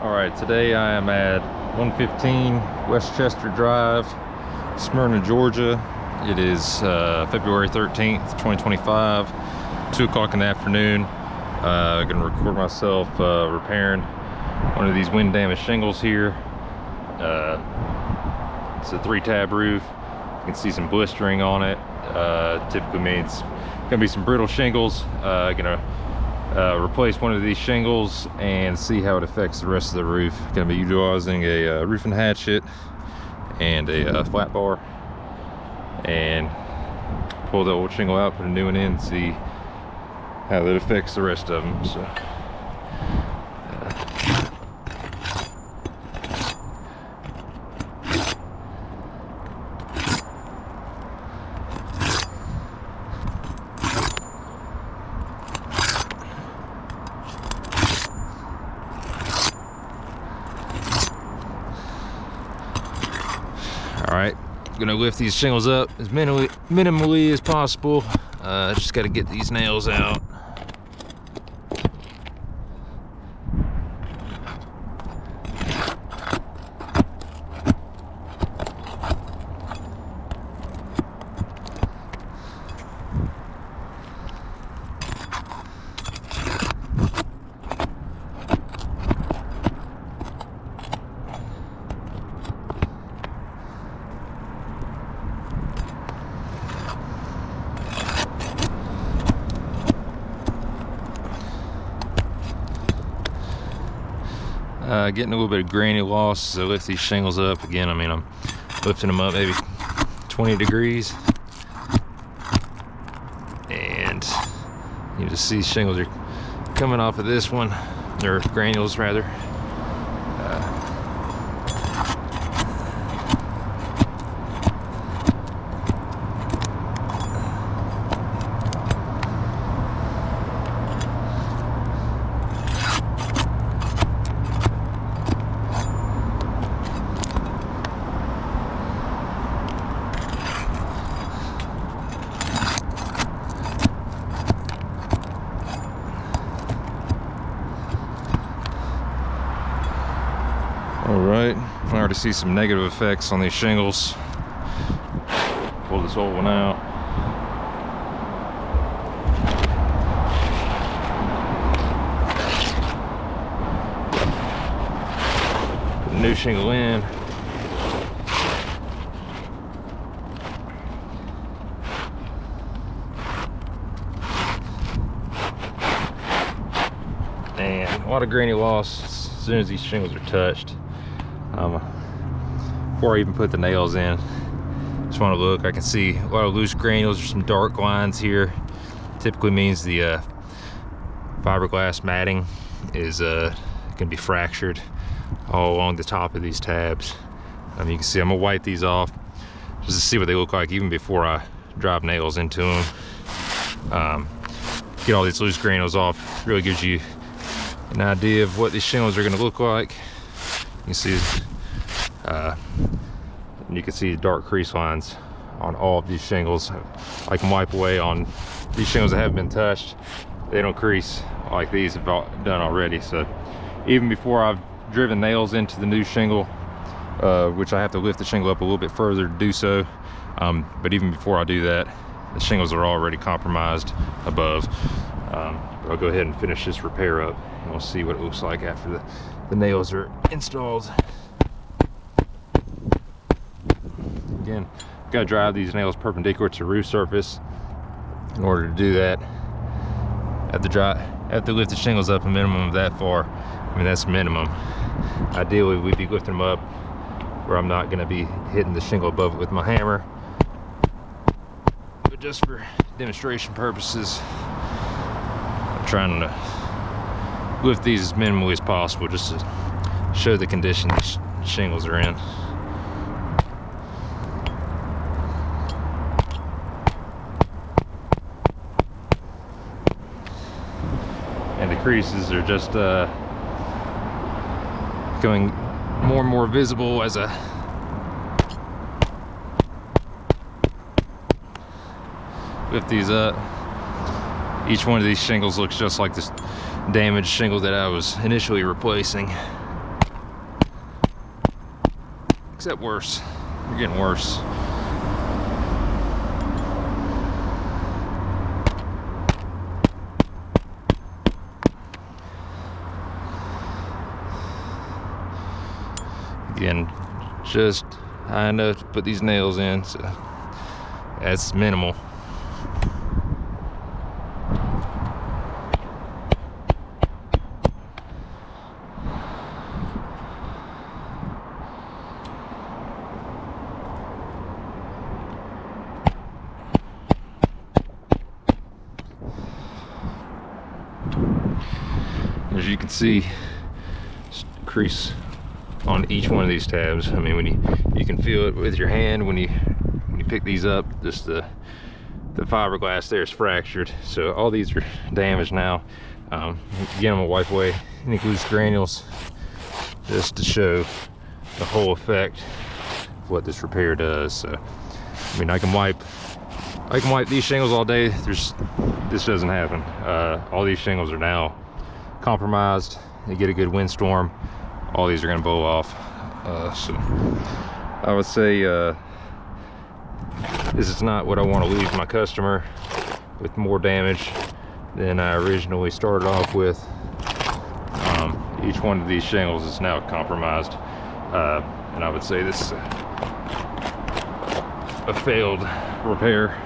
All right, today I am at 115 Westchester Drive, Smyrna, Georgia. It is February 13th, 2025, 2 o'clock in the afternoon. I'm gonna record myself repairing one of these wind damaged shingles here. It's a 3-tab roof. You can see some blistering on it. Typically means gonna be some brittle shingles. Gonna replace one of these shingles and see how it affects the rest of the roof. Gonna be utilizing a roofing hatchet and a flat bar, and pull the old shingle out, put a new one in, and see how that affects the rest of them. So all right, gonna lift these shingles up as minimally as possible. Just got to get these nails out. Getting a little bit of granny loss as I lift these shingles up. Again, I mean, I'm lifting them up maybe 20 degrees. And you just see shingles are coming off of this one, or granules rather. All right, I already see some negative effects on these shingles. Pull this old one out. Put a new shingle in. And a lot of granny loss as soon as these shingles are touched. Before I even put the nails in, just want to look. I can see a lot of loose granules. There's some dark lines here. Typically means the fiberglass matting is can be fractured all along the top of these tabs. You can see I'm gonna wipe these off just to see what they look like even before I drive nails into them. Get all these loose granules off. Really gives you an idea of what these shingles are going to look like. You can see dark crease lines on all of these shingles. I can wipe away on these shingles that haven't been touched. They don't crease like these have done already. So even before I've driven nails into the new shingle, which I have to lift the shingle up a little bit further to do so, but even before I do that, the shingles are already compromised above. But I'll go ahead and finish this repair up, and we'll see what it looks like after the nails are installed. Again, gotta drive these nails perpendicular to the roof surface. In order to do that, I have to lift the shingles up a minimum of that far. I mean, that's minimum. Ideally, we'd be lifting them up where I'm not gonna be hitting the shingle above it with my hammer. But just for demonstration purposes, I'm trying to lift these as minimally as possible just to show the condition these shingles are in. And the creases are just becoming more and more visible as I lift these up. Each one of these shingles looks just like this damaged shingle that I was initially replacing. Except worse. You're getting worse. Again, just high enough to put these nails in, so that's minimal. As you can see, crease on each one of these tabs. I mean, when you can feel it with your hand when you pick these up. Just the fiberglass there is fractured, so all these are damaged now. Again, I'm gonna wipe away any loose granules just to show the whole effect of what this repair does. So, I mean, I can wipe these shingles all day. This doesn't happen. All these shingles are now compromised. You get a good windstorm, all these are going to blow off. So I would say this is not what I want to leave my customer with, more damage than I originally started off with. Each one of these shingles is now compromised, and I would say this is a failed repair.